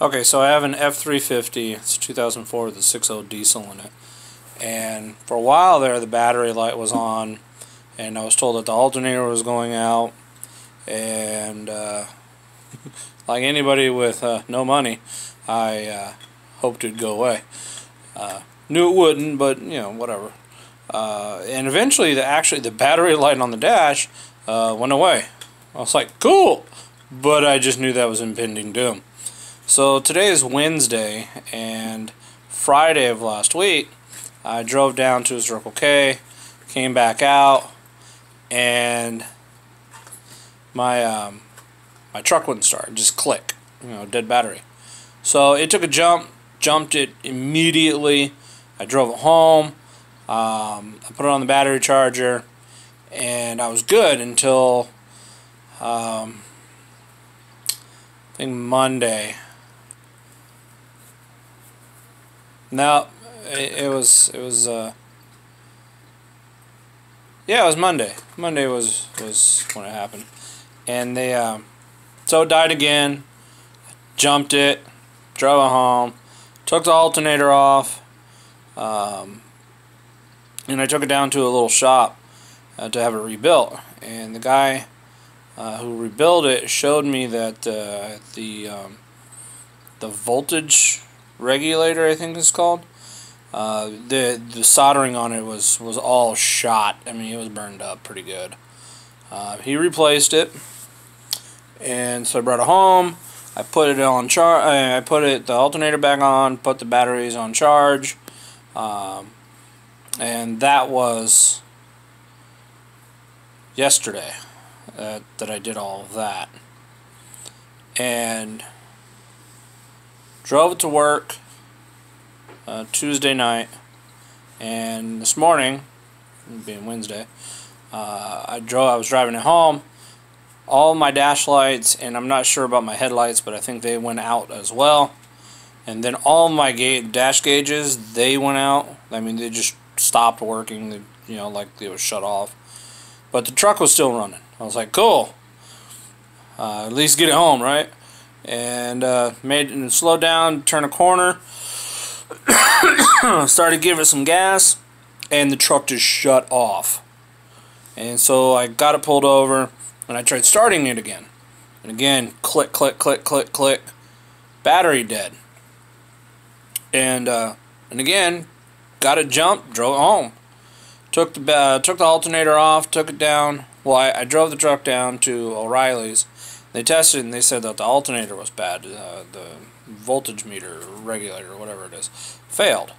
Okay, so I have an F350. It's 2004 with a 6.0 diesel in it. And for a while there, the battery light was on, and I was told that the alternator was going out. And like anybody with no money, I hoped it'd go away. Knew it wouldn't, but you know, whatever. And eventually, the battery light on the dash went away. I was like, cool, but I just knew that was impending doom. So today is Wednesday, and Friday of last week, I drove down to Circle K, came back out, and my my truck wouldn't start. Just click, you know, dead battery. So it took a jumped it immediately. I drove it home. I put it on the battery charger, and I was good until I think Monday. No, it was yeah, it was Monday. Monday was when it happened, and they so it died again. Jumped it, drove it home, took the alternator off, and I took it down to a little shop to have it rebuilt. And the guy who rebuilt it showed me that the voltage regulator, I think it's called, the soldering on it was all shot. I mean, it was burned up pretty good. He replaced it, and so I brought it home. I put it on charge. I put the alternator back on, put the batteries on charge, and that was yesterday that I did all of that. And drove it to work Tuesday night, and this morning, being Wednesday, I was driving it home. All my dash lights, and I'm not sure about my headlights, but I think they went out as well. And then all my dash gauges, they went out. I mean, they just stopped working. They, you know, like they was shut off. But the truck was still running. I was like, cool. At least get it home, right? And slowed down, turned a corner, started giving it some gas, and the truck just shut off. And so I got it pulled over, and I tried starting it again. And again, click, click, click, click, click. Battery dead. And again, got it jumped, drove it home. Took the alternator off, took it down. Well, I drove the truck down to O'Reilly's. They tested it, and they said that the alternator was bad. The voltage meter, regulator, whatever it is, failed.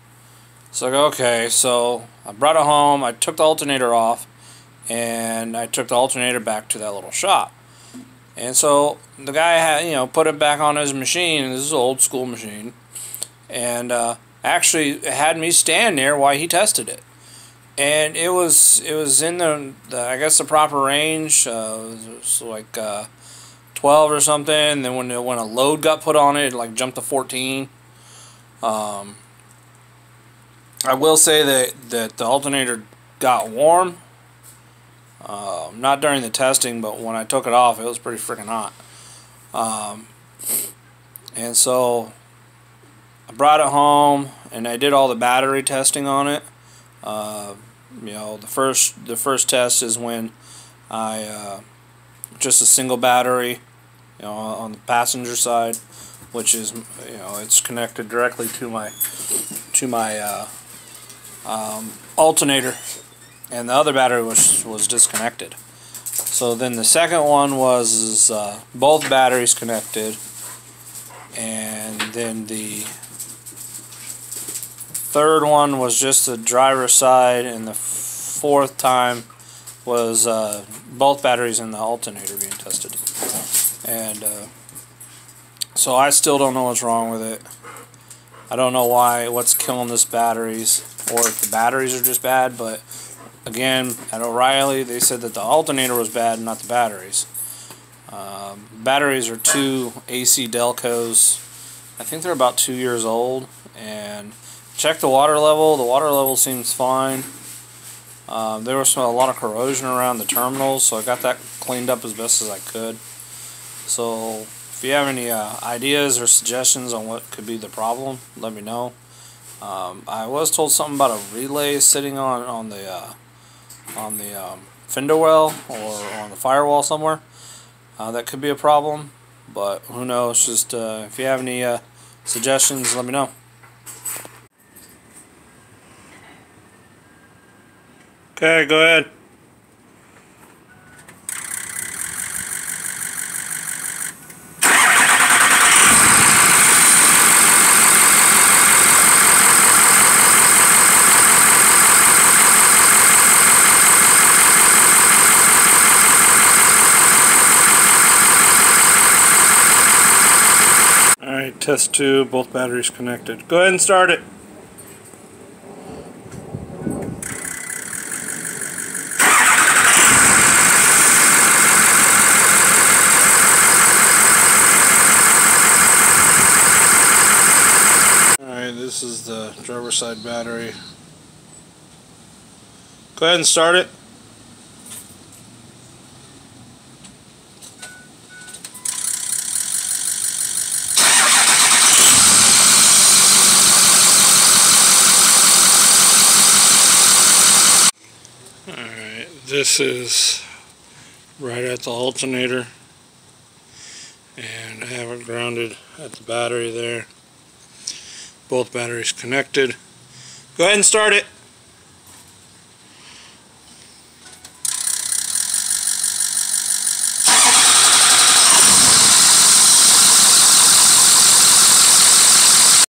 So I go, okay, so I brought it home, I took the alternator off, and I took the alternator back to that little shop. And so the guy had, you know, put it back on his machine. This is an old school machine, and actually had me stand there while he tested it. And it was in the I guess the proper range. It was like 12 or something. And then when a load got put on it, it like jumped to 14. I will say that the alternator got warm. Not during the testing, but when I took it off, it was pretty freaking hot. And so I brought it home, and I did all the battery testing on it. You know, the first test is when I just a single battery, you know, on the passenger side, which is, you know, it's connected directly to my alternator, and the other battery was disconnected. So then the second one was both batteries connected, and then the third one was just the driver's side, and the fourth time was both batteries in the alternator being tested. And so I still don't know what's wrong with it. I don't know what's killing this batteries, or if the batteries are just bad, but again, at O'Reilly, they said that the alternator was bad, not the batteries. Batteries are two AC Delcos. I think they're about 2 years old, and check the water level. The water level seems fine. There was a lot of corrosion around the terminals, so I got that cleaned up as best as I could. So If you have any ideas or suggestions on what could be the problem, let me know. I was told something about a relay sitting on the fender well or on the firewall somewhere. That could be a problem, but who knows? Just if you have any suggestions, let me know. Okay, go ahead. Alright, test 2, both batteries connected. Go ahead and start it. Alright, this is the driver's side battery. Go ahead and start it. Alright, this is right at the alternator, and I have it grounded at the battery there. Both batteries connected. Go ahead and start it.